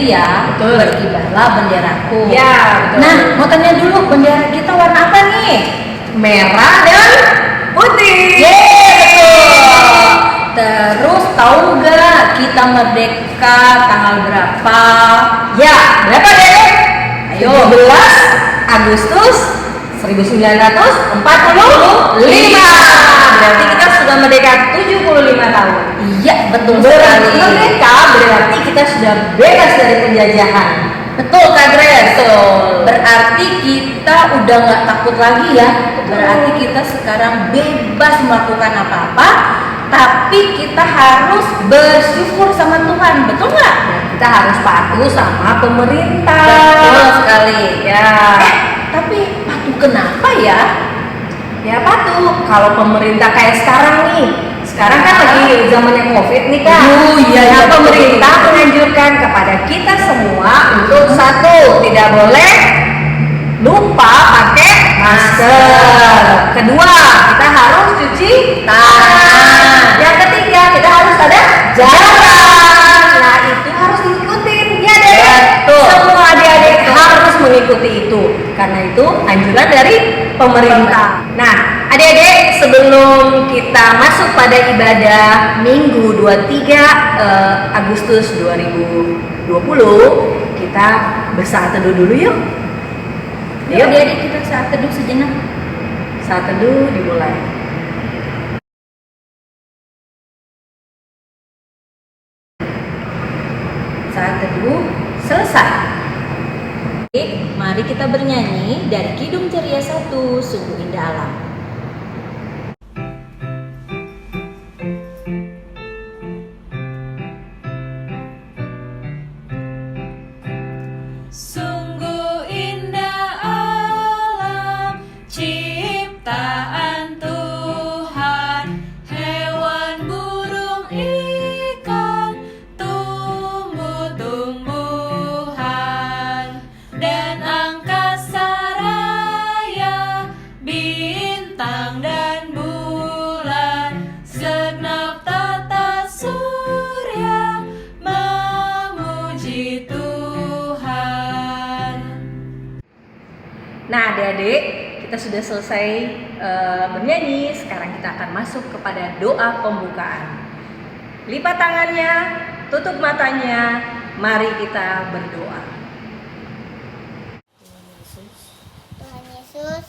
ya, Betul. berkibarlah benderaku. Ya, betul. Nah, mau tanya dulu, bendera kita warna apa nih? Merah dan putih. Betul. Terus tahu nggak kita merdeka tanggal berapa? Ya, berapa deh? Ayo. 17 Agustus 1945. Berarti kita sudah merdeka 75 tahun. Iya, betul sekali. Merdeka berarti kita sudah bebas dari penjajahan. Betul, Kak Grace. Betul. Berarti kita udah nggak takut lagi ya. Berarti kita sekarang bebas melakukan apa-apa, tapi kita harus bersyukur sama Tuhan. Betul nggak? Kita harus patuh sama pemerintah. Betul sekali. Ya. Tapi patuh kenapa ya? Ya patuh. Kalau pemerintah kayak sekarang nih. Sekarang kan lagi zamannya Covid nih Kak. Oh, iya, Nah, iya, pemerintah betul. menganjurkan kepada kita semua untuk satu, tidak boleh lupa pakai masker. Kedua, kita harus cuci tangan. Yang ketiga, kita harus ada jarak. Nah, itu harus diikutin. Ya, Dek. Betul. Semua adik-adik harus mengikuti itu. Karena itu anjuran dari pemerintah. Nah, adik-adik, sebelum kita masuk pada ibadah Minggu 23 Agustus 2020, kita bersaat teduh dulu yuk. Yuk, adik-adik kita saat teduh sejenak. Saat teduh dimulai. Saat teduh selesai. Oke, mari kita bernyanyi dari Kidung Ceria 1, Sungguh Indah Alam. Sungguh indah alam ciptaan Tuhan, hewan, burung, ikan, tumbuh-tumbuhan, dan angkasa raya, bintang dan bulan, segenap tata surya memuji Tuhan. Nah, adik-adik, kita sudah selesai bernyanyi. Sekarang kita akan masuk kepada doa pembukaan. Lipat tangannya, tutup matanya, mari kita berdoa. Tuhan Yesus,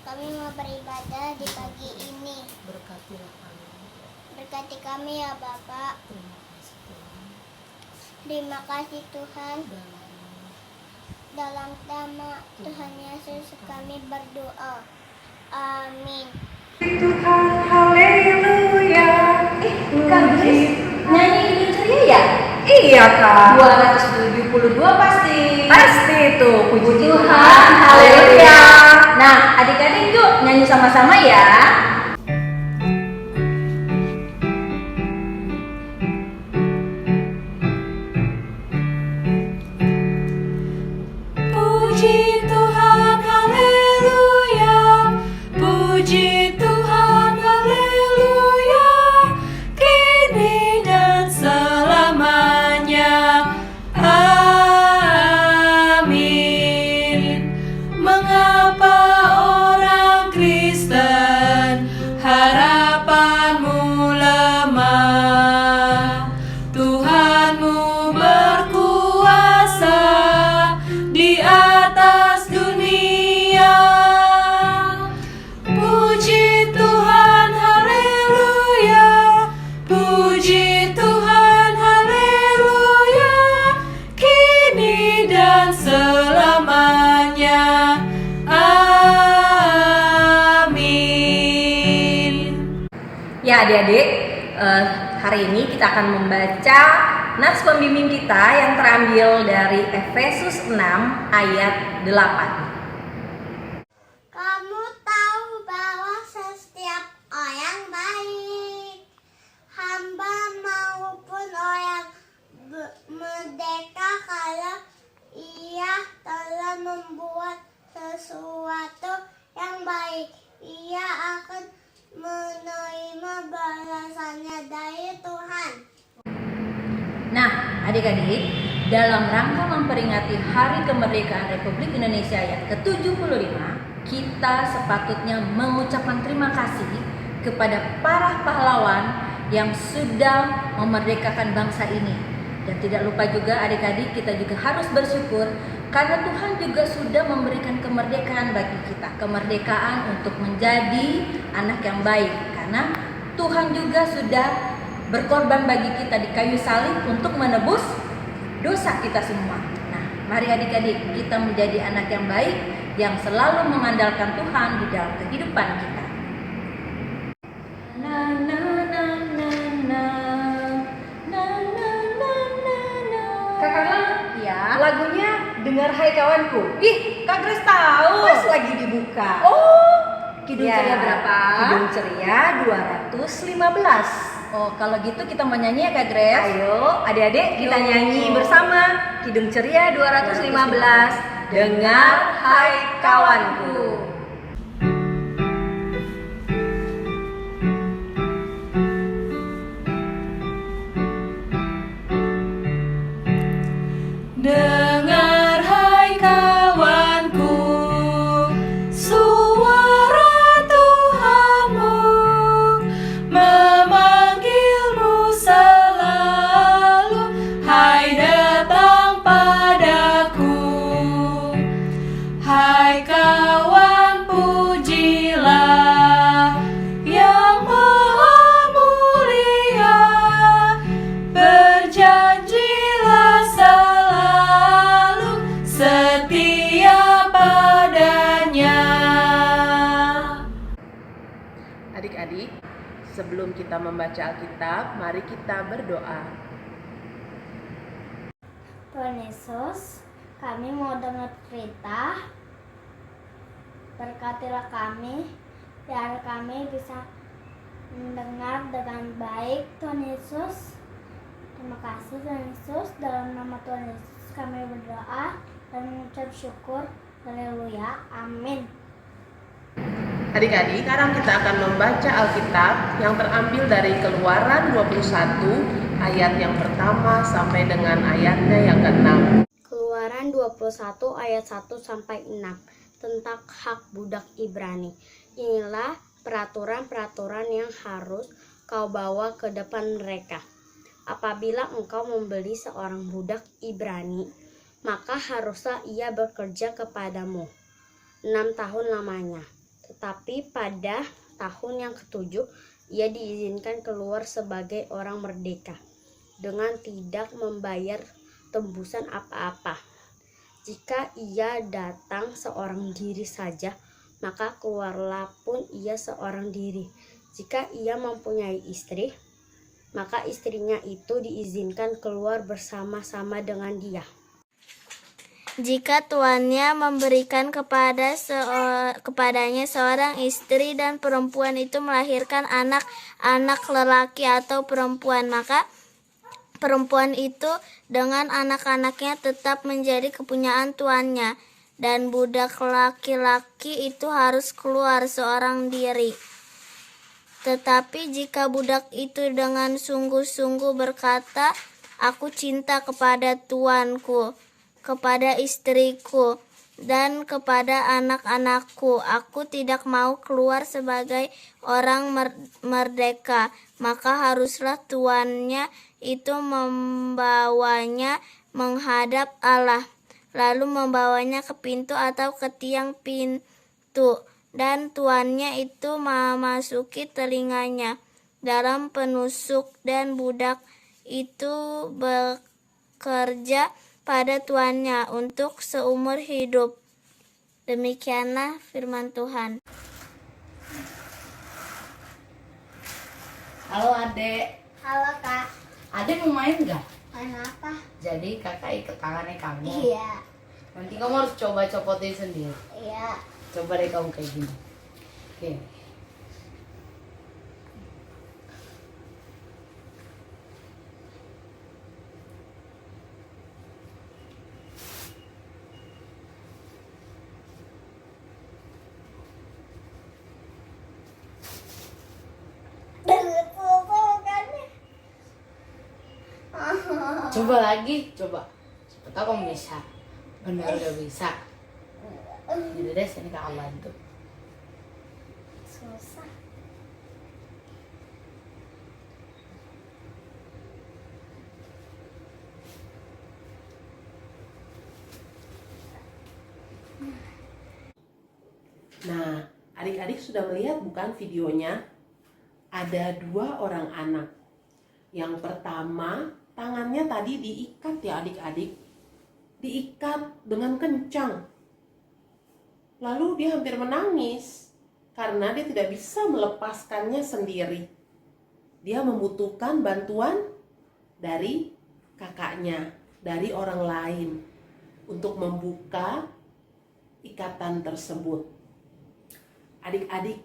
kami mau beribadah di pagi ini. Berkati kami ya Bapak. Terima kasih Tuhan. Dalam nama Tuhan Yesus kami berdoa. Amin. Tuhan, haleluya. Kak Grace, nyanyi Kidung Ceria ya? Iya Kak. 272 pasti. Pasti itu. Puji Tuhan, haleluya. Nah, adik-adik yuk nyanyi sama-sama ya. Puji Tuhan, haleluya. Puji Tuhan, haleluya. Kini dan selamanya. Amin. Mengapa orang Kristen harapanmu lemah? Tuhanmu berkuasa di atas dunia. Puji Tuhan, haleluya. Puji Tuhan, haleluya. Kini dan selamanya. Amin. Ya adik-adik, hari ini kita akan membaca nats pembimbing kita yang terambil dari Efesus 6 ayat 8. Kamu tahu bahwa setiap orang baik, hamba maupun orang merdeka, kalau ia telah membuat sesuatu yang baik, ia akan menerima balasannya dari Tuhan. Nah, adik-adik, dalam rangka memperingati Hari Kemerdekaan Republik Indonesia yang ke-75, kita sepatutnya mengucapkan terima kasih kepada para pahlawan yang sudah memerdekakan bangsa ini. Dan tidak lupa juga adik-adik, kita juga harus bersyukur karena Tuhan juga sudah memberikan kemerdekaan bagi kita. Kemerdekaan untuk menjadi anak yang baik. Karena Tuhan juga sudah berkorban bagi kita di kayu salib untuk menebus dosa kita semua. Nah, mari adik-adik kita menjadi anak yang baik yang selalu mengandalkan Tuhan di dalam kehidupan kita. Na na na na na na na na na. Kak Carla, Ya. lagunya Dengar Hai Kawanku. Ih, Kak Grace tahu. Pas lagi dibuka. Oh, Kidung Ya, Ceria berapa? Kidung Ceria 215. Oh, kalau gitu kita mau nyanyi ya Kak Grace? Ayo, adik-adik kita Yuk. nyanyi bersama Kidung Ceria 215. Dengar Hai Kawanku. Dengar hai kawanku, suara Tuhanmu memanggilmu selalu. Hai datang padaku, hai kawan pujilah yang maha mulia, berjanjilah selalu setia padanya. Adik-adik, sebelum kita membaca Alkitab, mari kita berdoa. Tuhan Yesus, kami mau dengar cerita. Berkatilah kami, biar kami bisa mendengar dengan baik. Tuhan Yesus, terima kasih Tuhan Yesus. Dalam nama Tuhan Yesus kami berdoa dan mengucap syukur. Haleluya, amin. Adik-adik, sekarang kita akan membaca Alkitab yang terambil dari Keluaran 21 ayat yang pertama sampai dengan ayatnya yang ke-6. Keluaran 21 ayat 1 sampai 6 tentang hak budak Ibrani. Inilah peraturan-peraturan yang harus kau bawa ke depan mereka. Apabila engkau membeli seorang budak Ibrani, maka haruslah ia bekerja kepadamu 6 tahun lamanya. Tetapi pada tahun yang ke-7, ia diizinkan keluar sebagai orang merdeka dengan tidak membayar tembusan apa-apa. Jika ia datang seorang diri saja, maka keluarlah pun ia seorang diri. Jika ia mempunyai istri, maka istrinya itu diizinkan keluar bersama-sama dengan dia. Jika tuannya memberikan kepadanya seorang istri dan perempuan itu melahirkan anak lelaki atau perempuan, maka perempuan itu dengan anak-anaknya tetap menjadi kepunyaan tuannya, dan budak laki-laki itu harus keluar seorang diri. Tetapi jika budak itu dengan sungguh-sungguh berkata, "Aku cinta kepada tuanku, kepada istriku, dan kepada anak-anakku, aku tidak mau keluar sebagai orang merdeka," maka haruslah tuannya itu membawanya menghadap Allah, lalu membawanya ke pintu atau ke tiang pintu, dan tuannya itu memasuki telinganya dalam penusuk, dan budak itu bekerja pada tuannya untuk seumur hidup. Demikianlah firman Tuhan. Halo Adek. Halo Kak, Adek mau main nggak? main apa? Jadi kakak ikat tangannya kamu. Iya, Nanti kamu harus coba copotin sendiri. iya. Coba deh kamu kayak gini. Oke. Coba lagi, coba. Siapa tahu kamu bisa. Benar udah bisa. Jadi deh, sini kakak bantu. Susah. Nah, adik-adik sudah melihat bukan videonya? Ada dua orang anak. Yang pertama, tangannya tadi diikat ya adik-adik. Diikat dengan kencang. Lalu dia hampir menangis karena dia tidak bisa melepaskannya sendiri. Dia membutuhkan bantuan dari kakaknya, dari orang lain untuk membuka ikatan tersebut. Adik-adik,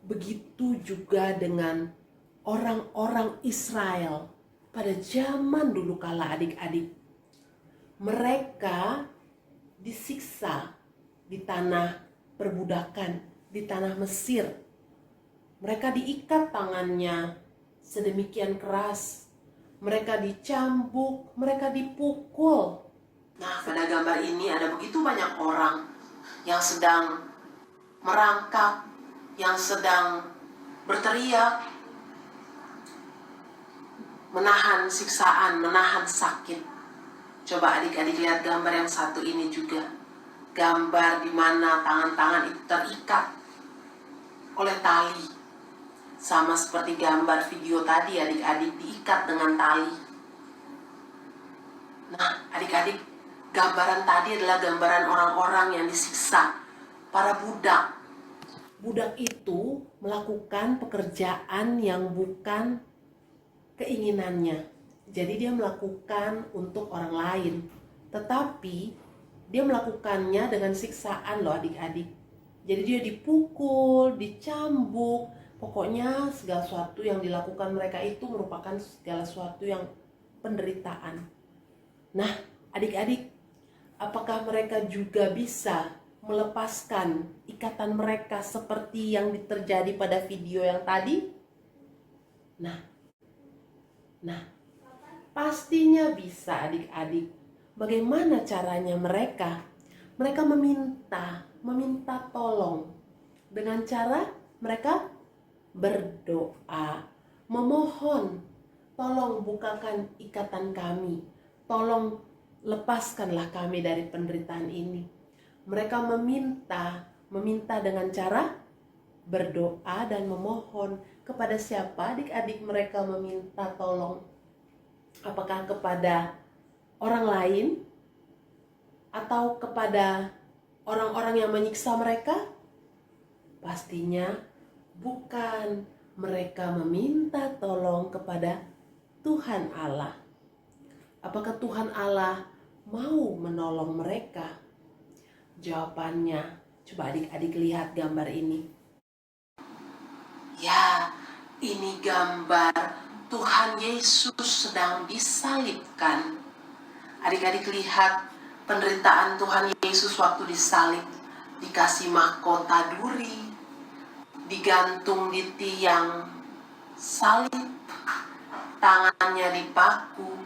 begitu juga dengan orang-orang Israel pada zaman dulu kala adik-adik. Mereka disiksa di tanah perbudakan, di tanah Mesir. Mereka diikat tangannya sedemikian keras. Mereka dicambuk, mereka dipukul. Nah, pada gambar ini ada begitu banyak orang yang sedang merangkak, yang sedang berteriak, menahan siksaan, menahan sakit. Coba adik-adik lihat gambar yang satu ini juga. Gambar di mana tangan-tangan itu terikat oleh tali. Sama seperti gambar video tadi, adik-adik diikat dengan tali. Nah, adik-adik, gambaran tadi adalah gambaran orang-orang yang disiksa, para budak. Budak itu melakukan pekerjaan yang bukan keinginannya. Jadi dia melakukan untuk orang lain. Tetapi dia melakukannya dengan siksaan loh adik-adik. Jadi dia dipukul, dicambuk. Pokoknya segala sesuatu yang dilakukan mereka itu merupakan segala sesuatu yang penderitaan. Nah, adik-adik, apakah mereka juga bisa melepaskan ikatan mereka seperti yang terjadi pada video yang tadi? Nah, pastinya bisa adik-adik. Bagaimana caranya mereka? Mereka meminta tolong. Dengan cara mereka berdoa, memohon, tolong bukakan ikatan kami. Tolong lepaskanlah kami dari penderitaan ini. Mereka meminta dengan cara berdoa dan memohon. Kepada siapa adik-adik mereka meminta tolong? Apakah kepada orang lain? Atau kepada orang-orang yang menyiksa mereka? Pastinya bukan. Mereka meminta tolong kepada Tuhan Allah. Apakah Tuhan Allah mau menolong mereka? Jawabannya, coba adik-adik lihat gambar ini. Ya, ini gambar Tuhan Yesus sedang disalibkan. Adik-adik lihat penderitaan Tuhan Yesus waktu disalib. Dikasih mahkota duri, digantung di tiang salib, tangannya dipaku.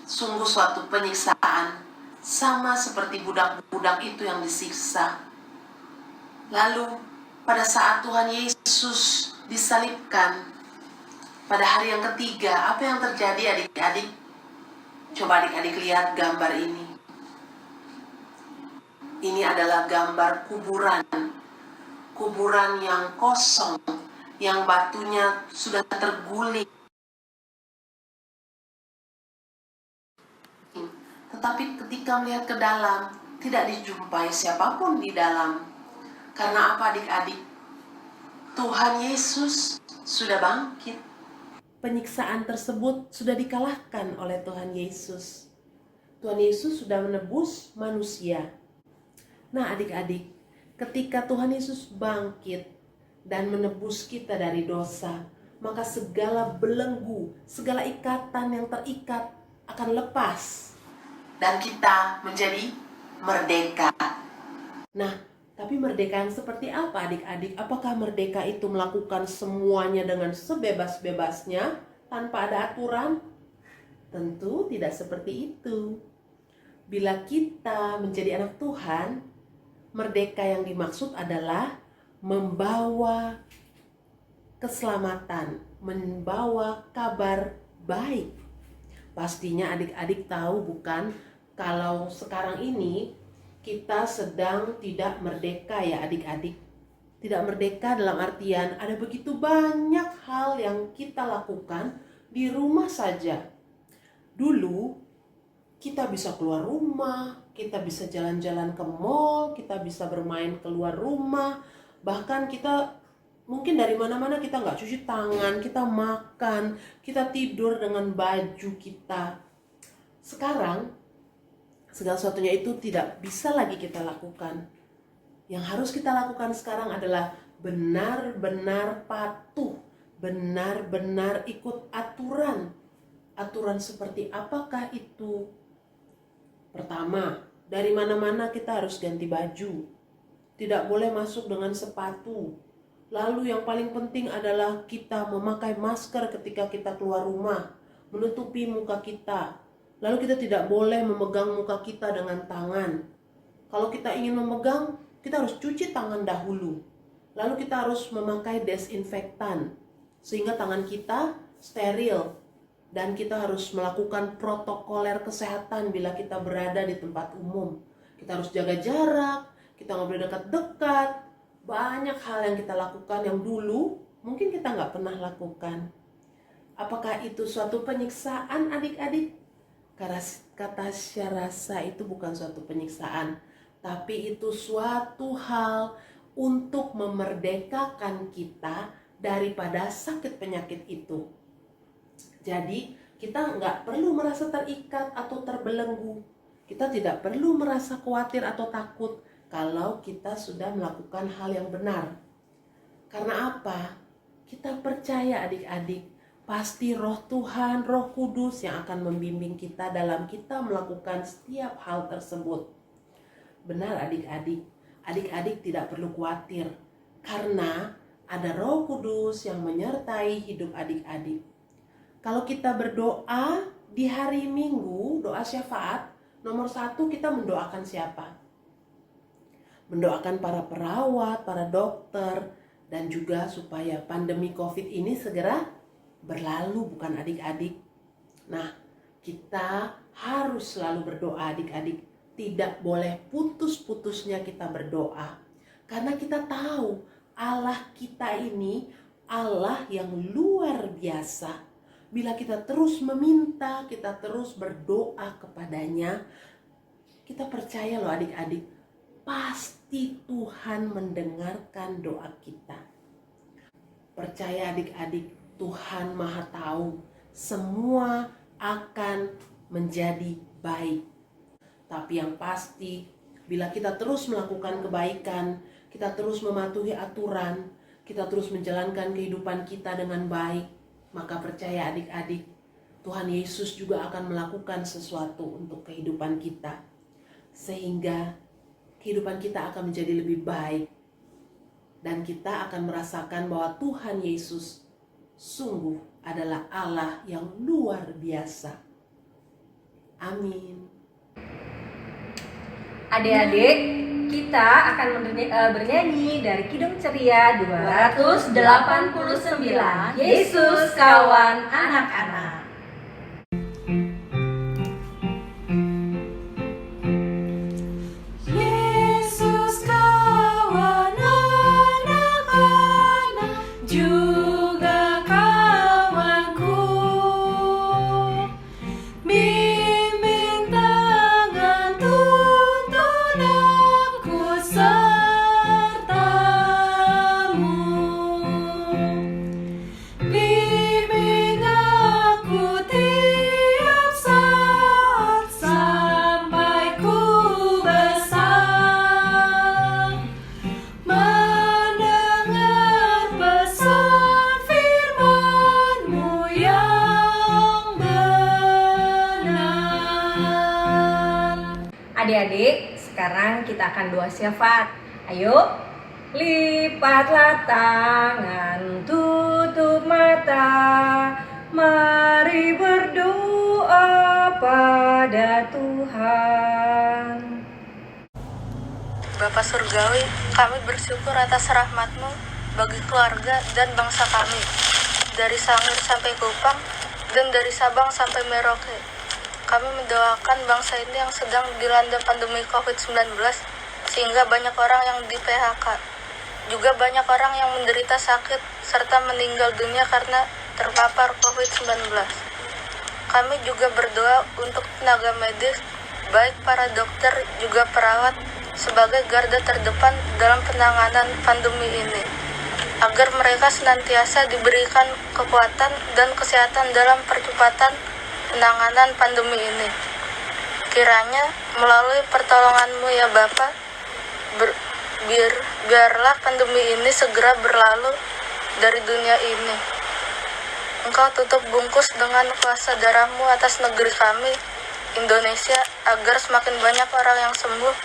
Sungguh suatu penyiksaan, sama seperti budak-budak itu yang disiksa. Lalu pada saat Tuhan Yesus disalibkan, pada hari yang ketiga, apa yang terjadi adik-adik? Coba adik-adik lihat gambar ini. Ini adalah gambar kuburan. Kuburan yang kosong, yang batunya sudah terguling. Tetapi ketika melihat ke dalam, tidak dijumpai siapapun di dalam. Karena apa adik-adik? Tuhan Yesus sudah bangkit. Penyiksaan tersebut sudah dikalahkan oleh Tuhan Yesus. Tuhan Yesus sudah menebus manusia. Nah adik-adik, ketika Tuhan Yesus bangkit dan menebus kita dari dosa, maka segala belenggu, segala ikatan yang terikat akan lepas. Dan kita menjadi merdeka. Nah, tapi merdeka yang seperti apa adik-adik? Apakah merdeka itu melakukan semuanya dengan sebebas-bebasnya tanpa ada aturan? Tentu tidak seperti itu. Bila kita menjadi anak Tuhan, merdeka yang dimaksud adalah membawa keselamatan, membawa kabar baik. Pastinya adik-adik tahu bukan, kalau sekarang ini kita sedang tidak merdeka ya adik-adik. Tidak merdeka dalam artian ada begitu banyak hal yang kita lakukan di rumah saja. Dulu kita bisa keluar rumah, kita bisa jalan-jalan ke mall, kita bisa bermain keluar rumah, bahkan kita mungkin dari mana-mana kita nggak cuci tangan, kita makan, kita tidur dengan baju kita. Sekarang segala sesuatunya itu tidak bisa lagi kita lakukan. Yang harus kita lakukan sekarang adalah benar-benar patuh, benar-benar ikut aturan. Aturan seperti apakah itu? Pertama, dari mana-mana kita harus ganti baju. Tidak boleh masuk dengan sepatu. Lalu yang paling penting adalah kita memakai masker ketika kita keluar rumah, menutupi muka kita. Lalu kita tidak boleh memegang muka kita dengan tangan. Kalau kita ingin memegang, kita harus cuci tangan dahulu. Lalu kita harus memakai desinfektan, sehingga tangan kita steril. Dan kita harus melakukan protokoler kesehatan bila kita berada di tempat umum. Kita harus jaga jarak, kita nggak boleh dekat-dekat. Banyak hal yang kita lakukan yang dulu mungkin kita nggak pernah lakukan. Apakah itu suatu penyiksaan adik-adik? Kata Syarasa itu bukan suatu penyiksaan, tapi itu suatu hal untuk memerdekakan kita daripada sakit penyakit itu. Jadi kita nggak perlu merasa terikat atau terbelenggu. Kita tidak perlu merasa khawatir atau takut kalau kita sudah melakukan hal yang benar. Karena apa? Kita percaya adik-adik, pasti Roh Tuhan, Roh Kudus yang akan membimbing kita dalam kita melakukan setiap hal tersebut. Benar adik-adik, adik-adik tidak perlu khawatir karena ada Roh Kudus yang menyertai hidup adik-adik. Kalau kita berdoa di hari Minggu, doa syafaat, nomor 1 kita mendoakan siapa? Mendoakan para perawat, para dokter, dan juga supaya pandemi COVID ini segera berlalu, bukan adik-adik. Nah, kita harus selalu berdoa adik-adik. Tidak boleh putus-putusnya kita berdoa. Karena kita tahu Allah kita ini Allah yang luar biasa. Bila kita terus meminta, kita terus berdoa kepadanya, kita percaya loh adik-adik, pasti Tuhan mendengarkan doa kita. Percaya adik-adik, Tuhan Maha Tahu, semua akan menjadi baik. Tapi yang pasti, bila kita terus melakukan kebaikan, kita terus mematuhi aturan, kita terus menjalankan kehidupan kita dengan baik, maka percaya adik-adik, Tuhan Yesus juga akan melakukan sesuatu untuk kehidupan kita. Sehingga kehidupan kita akan menjadi lebih baik. Dan kita akan merasakan bahwa Tuhan Yesus sungguh adalah Allah yang luar biasa. Amin. Adik-adik, kita akan bernyanyi dari Kidung Ceria 289, Yesus Kawan Anak-anak. Yesus kawan anak-anak, juga kawanku. Bimbing tangan, tuntun aku sertamu. Bimbing aku tiap saat sampai ku besar, mendengar pesan firman-Mu yang benar. Adik-adik, sekarang kita akan doa syafaat. Ayo, lipatlah tangan, tutup mata, mari berdoa. kepada Tuhan. Bapa Surgawi, kami bersyukur atas rahmat-Mu bagi keluarga dan bangsa kami, dari Sangir sampai Kupang, dan dari Sabang sampai Merauke. Kami mendoakan bangsa ini yang sedang dilanda pandemi COVID-19, sehingga banyak orang yang di PHK. Juga banyak orang yang menderita sakit, serta meninggal dunia karena terpapar COVID-19. Kami juga berdoa untuk tenaga medis, baik para dokter juga perawat, sebagai garda terdepan dalam penanganan pandemi ini, agar mereka senantiasa diberikan kekuatan dan kesehatan dalam percepatan penanganan pandemi ini. Kiranya melalui pertolongan-Mu ya Bapa, biarlah pandemi ini segera berlalu dari dunia ini. Engkau tutup bungkus dengan kuasa darah-Mu atas negeri kami, Indonesia, agar semakin banyak orang yang sembuh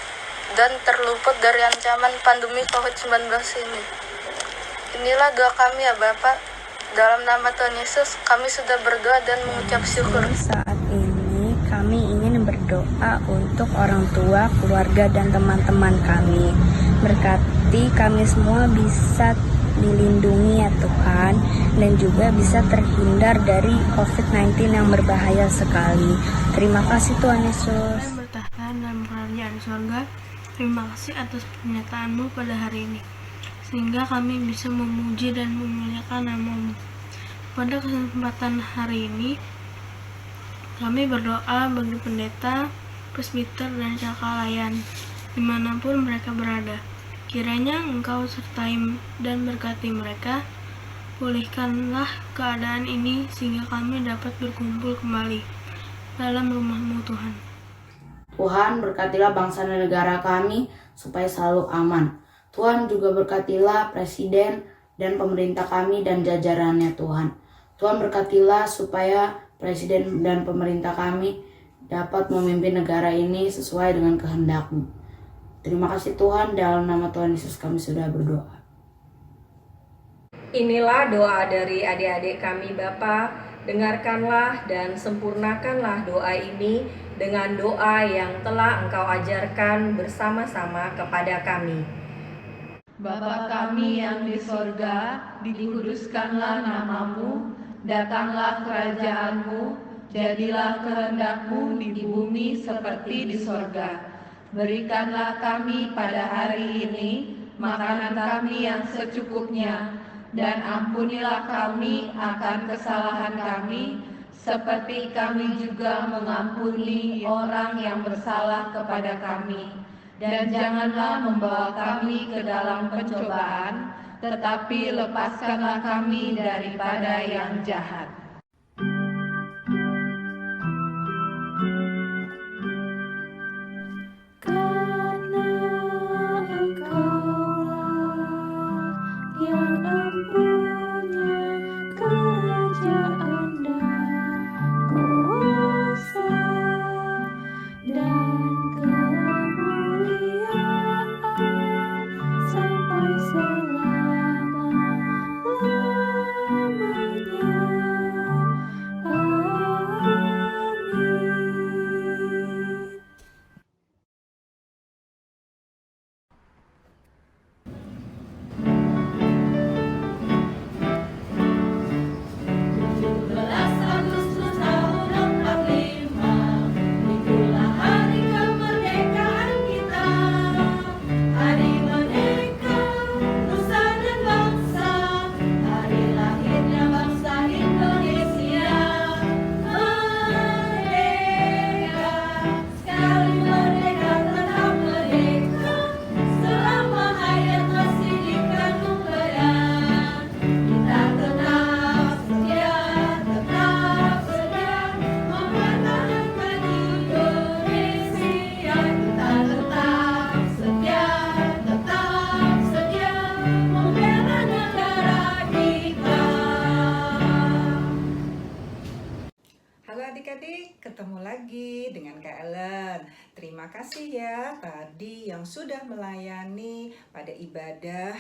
dan terluput dari ancaman pandemi COVID-19 ini. Inilah doa kami ya Bapa. Dalam nama Tuhan Yesus, kami sudah berdoa dan mengucap syukur. Saat ini kami ingin berdoa untuk orang tua, keluarga, dan teman-teman kami. Berkati kami semua bisa dilindungi ya Tuhan, dan juga bisa terhindar dari COVID-19 yang berbahaya sekali. Terima kasih Tuhan Yesus. Tuhan bertahan dalam kerajaan surga. Terima kasih atas pernyataan-Mu pada hari ini, sehingga kami bisa memuji dan memuliakan nama-Mu. Pada kesempatan hari ini, kami berdoa bagi pendeta, presbiter, dan cakalayan, dimanapun mereka berada. Kiranya Engkau sertai dan berkati mereka. Pulihkanlah keadaan ini sehingga kami dapat berkumpul kembali dalam rumah-Mu Tuhan. Tuhan berkatilah bangsa dan negara kami supaya selalu aman. Tuhan juga berkatilah presiden dan pemerintah kami dan jajarannya Tuhan. Tuhan berkatilah supaya presiden dan pemerintah kami dapat memimpin negara ini sesuai dengan kehendak-Mu. Terima kasih Tuhan, dalam nama Tuhan Yesus kami sudah berdoa. Inilah doa dari adik-adik kami Bapa. Dengarkanlah dan sempurnakanlah doa ini dengan doa yang telah Engkau ajarkan bersama-sama kepada kami. Bapa kami yang di sorga, dikuduskanlah nama-Mu, datanglah kerajaan-Mu, jadilah kehendak-Mu di bumi seperti di sorga. Berikanlah kami pada hari ini makanan kami yang secukupnya, dan ampunilah kami akan kesalahan kami, seperti kami juga mengampuni orang yang bersalah kepada kami. Dan janganlah membawa kami ke dalam pencobaan, tetapi lepaskanlah kami daripada yang jahat. Karena Engkaulah yang mempunyai kerajaan dan kuasa dan kemuliaan sampai selama-lamanya. Amin. Halo adik-adik, ketemu lagi dengan Kak Ellen. Terima kasih ya tadi yang sudah melayani pada ibadah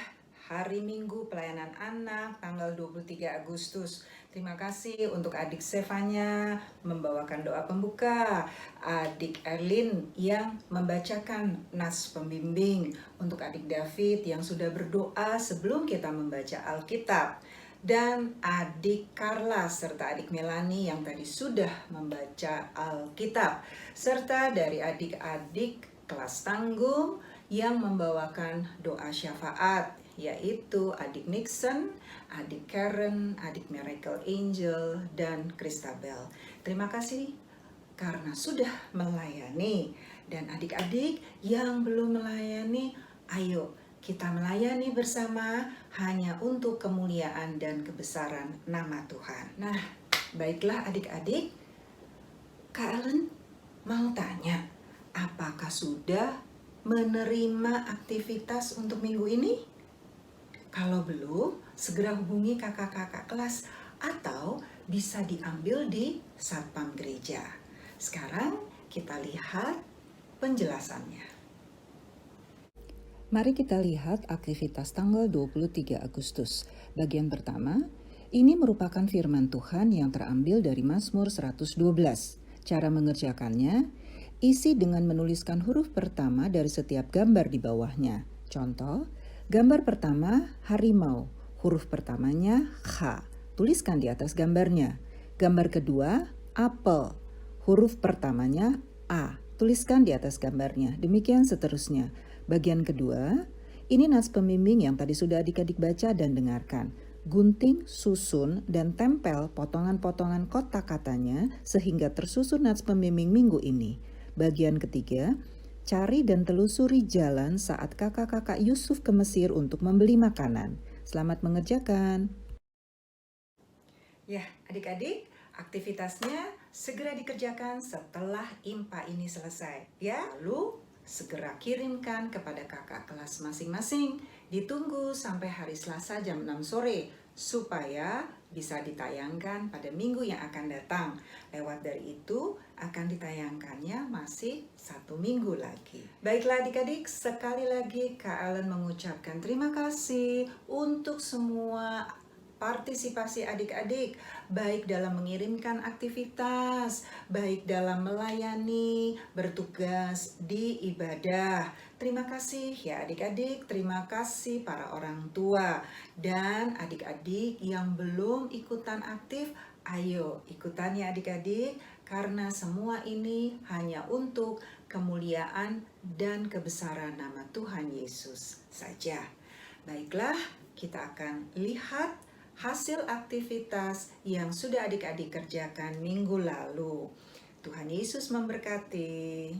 hari Minggu pelayanan anak tanggal 23 Agustus. Terima kasih untuk adik Stefania membawakan doa pembuka, adik Erlin yang membacakan nas pembimbing, untuk adik David yang sudah berdoa sebelum kita membaca Alkitab, dan adik Carla serta adik Melani yang tadi sudah membaca Alkitab, serta dari adik-adik kelas tanggung yang membawakan doa syafaat, yaitu adik Nixon, adik Karen, adik Miracle Angel, dan Christabel. Terima kasih karena sudah melayani. Dan adik-adik yang belum melayani, ayo kita melayani bersama hanya untuk kemuliaan dan kebesaran nama Tuhan. Nah, baiklah adik-adik, Kak Ellen mau tanya, apakah sudah menerima aktivitas untuk minggu ini? Kalau belum, segera hubungi kakak-kakak kelas atau bisa diambil di Satpam Gereja. Sekarang kita lihat penjelasannya. Mari kita lihat aktivitas tanggal 23 Agustus. Bagian pertama, ini merupakan firman Tuhan yang terambil dari Mazmur 112. Cara mengerjakannya, isi dengan menuliskan huruf pertama dari setiap gambar di bawahnya. Contoh, gambar pertama harimau, huruf pertamanya H, tuliskan di atas gambarnya. Gambar kedua apel, huruf pertamanya A, tuliskan di atas gambarnya. Demikian seterusnya. Bagian kedua, ini nas pembimbing yang tadi sudah adik-adik baca dan dengarkan. Gunting, susun, dan tempel potongan-potongan kata-katanya sehingga tersusun nas pembimbing minggu ini. Bagian ketiga, cari dan telusuri jalan saat kakak-kakak Yusuf ke Mesir untuk membeli makanan. Selamat mengerjakan. Ya, adik-adik, aktivitasnya segera dikerjakan setelah IMPA ini selesai. Ya, lalu segera kirimkan kepada kakak kelas masing-masing. Ditunggu sampai hari Selasa jam 6 sore supaya bisa ditayangkan pada minggu yang akan datang. Lewat dari itu akan ditayangkannya masih 1 minggu lagi. Baiklah adik-adik, sekali lagi Kak Ellen mengucapkan terima kasih untuk semua partisipasi adik-adik, baik dalam mengirimkan aktivitas, baik dalam melayani, bertugas di ibadah. Terima kasih ya adik-adik, terima kasih para orang tua. Dan adik-adik yang belum ikutan aktif, ayo ikutan ya adik-adik, karena semua ini hanya untuk kemuliaan dan kebesaran nama Tuhan Yesus saja. Baiklah, kita akan lihat hasil aktivitas yang sudah adik-adik kerjakan minggu lalu. Tuhan Yesus memberkati.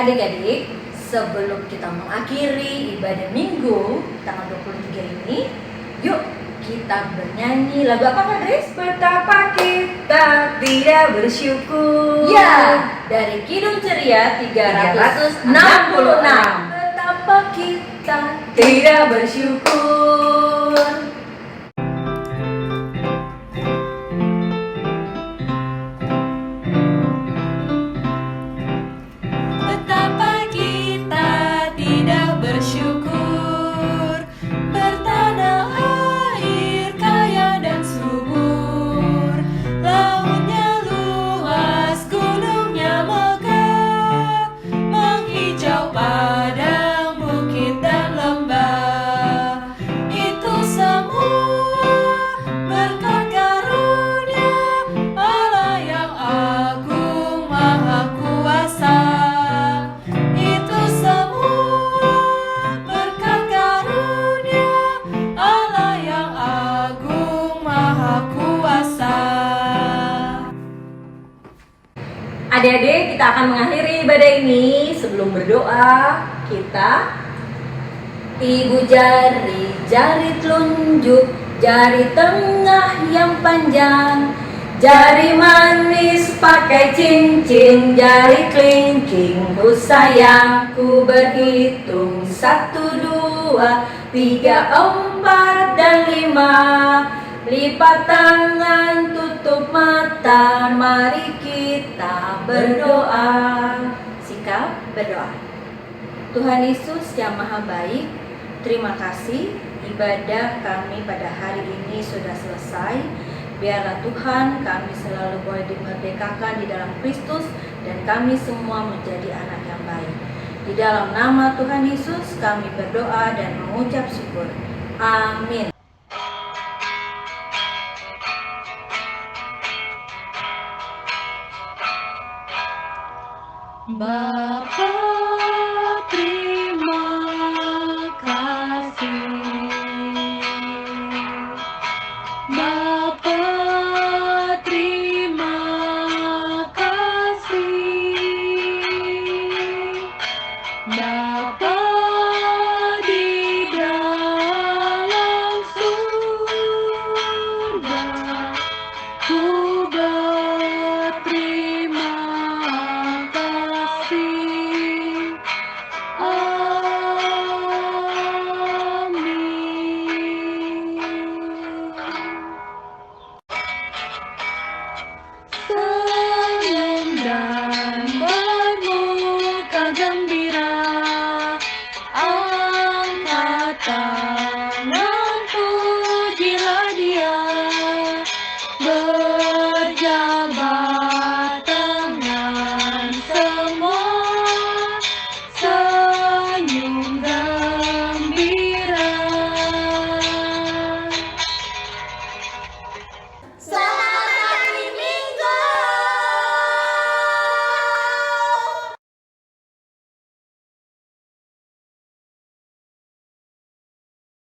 Adik-adik, sebelum kita mengakhiri ibadah minggu tanggal 23 ini, yuk kita bernyanyi lagu apa Kak Grace? Betapa kita tidak bersyukur. Ya, dari Kidung Ceria 366. Betapa kita tidak bersyukur. Betapa kita tidak bersyukur, bertanah air kaya dan subur, lautnya luas, gunungnya megah, menghijau padang, bukit dan lembah. Itu semua berkat karunia Allah yang agung maha kuasa. Itu semua berkat karunia Allah yang agung maha kuasa. Adik-adik, kita akan mengakhiri ibadah ini. Sebelum berdoa, kita Ibu jari, jari telunjuk, jari tengah yang panjang, jari manis pakai cincin, jari kelingking ku sayang. Ku berhitung 1, 2, 3, 4, dan 5. Lipat tangan, tutup mata, mari kita berdoa. Sikap berdoa. Tuhan Yesus yang maha baik, terima kasih ibadah kami pada hari ini sudah selesai. Biarlah Tuhan kami selalu boleh dimerdekakan di dalam Kristus dan kami semua menjadi anak yang baik. Di dalam nama Tuhan Yesus kami berdoa dan mengucap syukur. Amin. Bapa